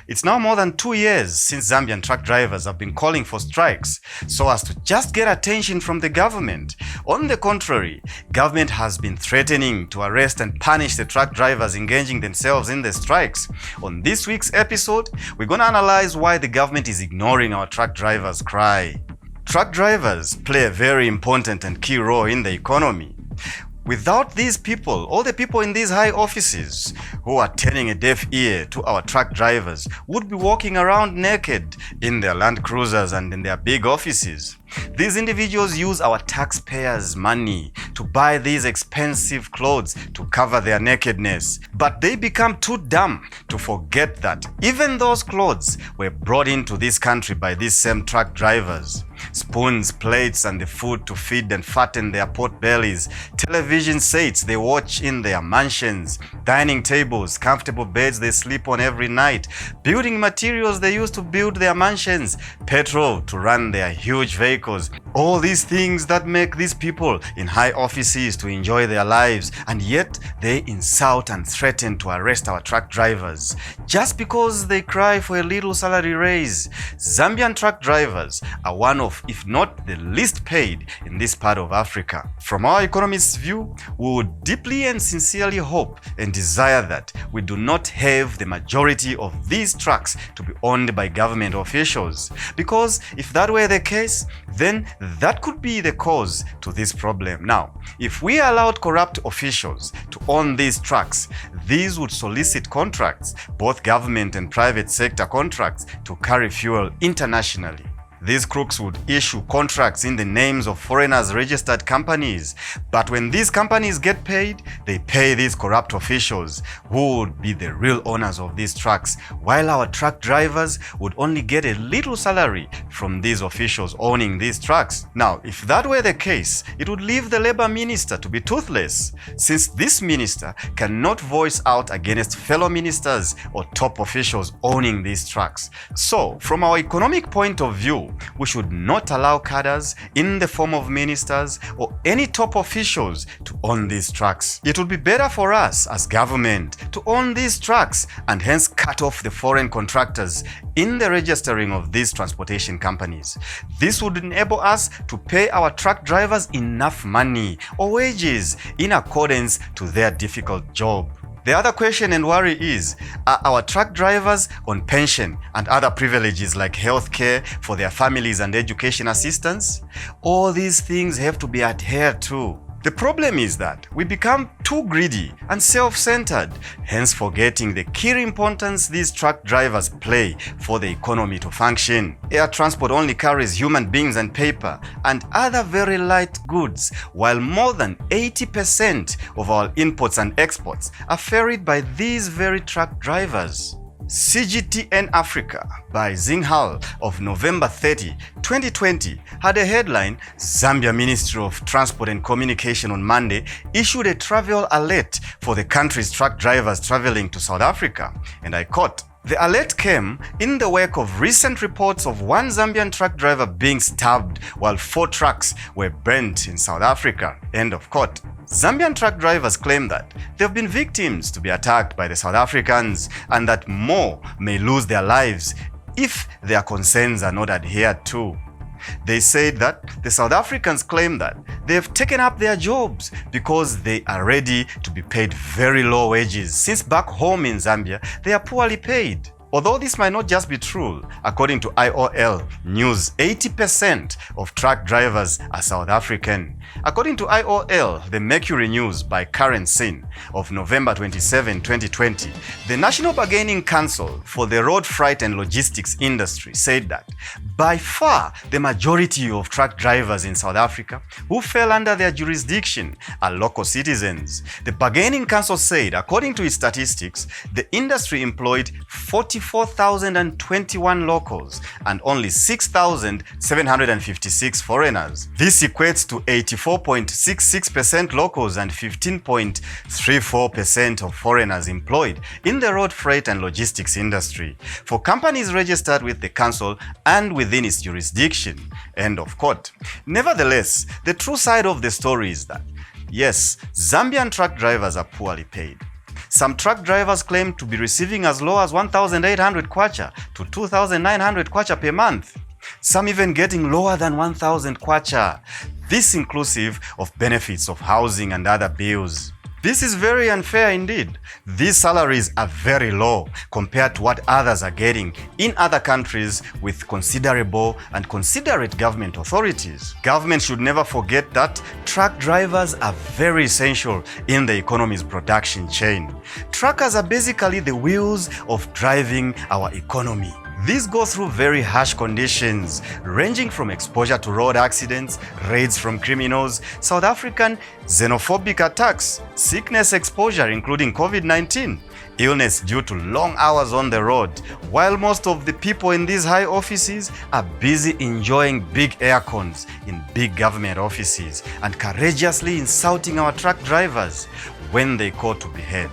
It's now more than 2 years since Zambian truck drivers have been calling for strikes so as to just get attention from the government. On the contrary, government has been threatening to arrest and punish the truck drivers engaging themselves in the strikes. On this week's episode, we're going to analyze why the government is ignoring our truck drivers' cry. Truck drivers play a very important and key role in the economy. Without these people, all the people in these high offices who are turning a deaf ear to our truck drivers would be walking around naked in their Land Cruisers and in their big offices. These individuals use our taxpayers' money to buy these expensive clothes to cover their nakedness. But they become too dumb to forget that even those clothes were brought into this country by these same truck drivers. Spoons, plates, and the food to feed and fatten their pot bellies, television sets they watch in their mansions, dining tables, comfortable beds they sleep on every night, building materials they use to build their mansions, petrol to run their huge vehicles. All these things that make these people in high offices to enjoy their lives, and yet they insult and threaten to arrest our truck drivers just because they cry for a little salary raise. Zambian truck drivers are one of, if not the least paid in this part of Africa. From our economist's view, we would deeply and sincerely hope and desire that we do not have the majority of these trucks to be owned by government officials, because if that were the case, then that could be the cause to this problem. Now, if we allowed corrupt officials to own these trucks, these would solicit contracts, both government and private sector contracts, to carry fuel internationally. These crooks would issue contracts in the names of foreigners' registered companies. But when these companies get paid, they pay these corrupt officials, who would be the real owners of these trucks, while our truck drivers would only get a little salary from these officials owning these trucks. Now, if that were the case, it would leave the labor minister to be toothless, since this minister cannot voice out against fellow ministers or top officials owning these trucks. So, from our economic point of view, we should not allow cadres in the form of ministers or any top officials to own these trucks. It would be better for us as government to own these trucks and hence cut off the foreign contractors in the registering of these transportation companies. This would enable us to pay our truck drivers enough money or wages in accordance to their difficult job. The other question and worry is, are our truck drivers on pension and other privileges like health care for their families and education assistance? All these things have to be adhered to. The problem is that we become too greedy and self-centered, hence forgetting the key importance these truck drivers play for the economy to function. Air transport only carries human beings and paper and other very light goods, while more than 80% of our imports and exports are ferried by these very truck drivers. CGTN Africa by Zinghal of November 30, 2020 had a headline: Zambia Ministry of Transport and Communication on Monday issued a travel alert for the country's truck drivers traveling to South Africa. And I quote, "The alert came in the wake of recent reports of one Zambian truck driver being stabbed while 4 trucks were burnt in South Africa." End of quote. Zambian truck drivers claim that they've been victims to be attacked by the South Africans and that more may lose their lives if their concerns are not adhered to. They said that the South Africans claim that they've taken up their jobs because they are ready to be paid very low wages, since back home in Zambia they are poorly paid. Although this might not just be true, according to IOL News, 80% of truck drivers are South African. According to IOL, the Mercury News by Karen Sin of November 27, 2020, the National Bargaining Council for the Road Freight and Logistics Industry said that by far the majority of truck drivers in South Africa who fell under their jurisdiction are local citizens. The Bargaining Council said, according to its statistics, the industry employed 44,021 locals and only 6,756 foreigners. This equates to 84.66% locals and 15.34% of foreigners employed in the road freight and logistics industry for companies registered with the council and within its jurisdiction. End of quote. Nevertheless, the true side of the story is that, yes, Zambian truck drivers are poorly paid. Some truck drivers claim to be receiving as low as 1,800 kwacha to 2,900 kwacha per month. Some even getting lower than 1,000 kwacha. This inclusive of benefits of housing and other bills. This is very unfair indeed. These salaries are very low compared to what others are getting in other countries with considerable and considerate government authorities. Government should never forget that truck drivers are very essential in the economy's production chain. Truckers are basically the wheels of driving our economy. These go through very harsh conditions, ranging from exposure to road accidents, raids from criminals, South African xenophobic attacks, sickness exposure including COVID-19, illness due to long hours on the road, while most of the people in these high offices are busy enjoying big aircons in big government offices and courageously insulting our truck drivers when they call to behead.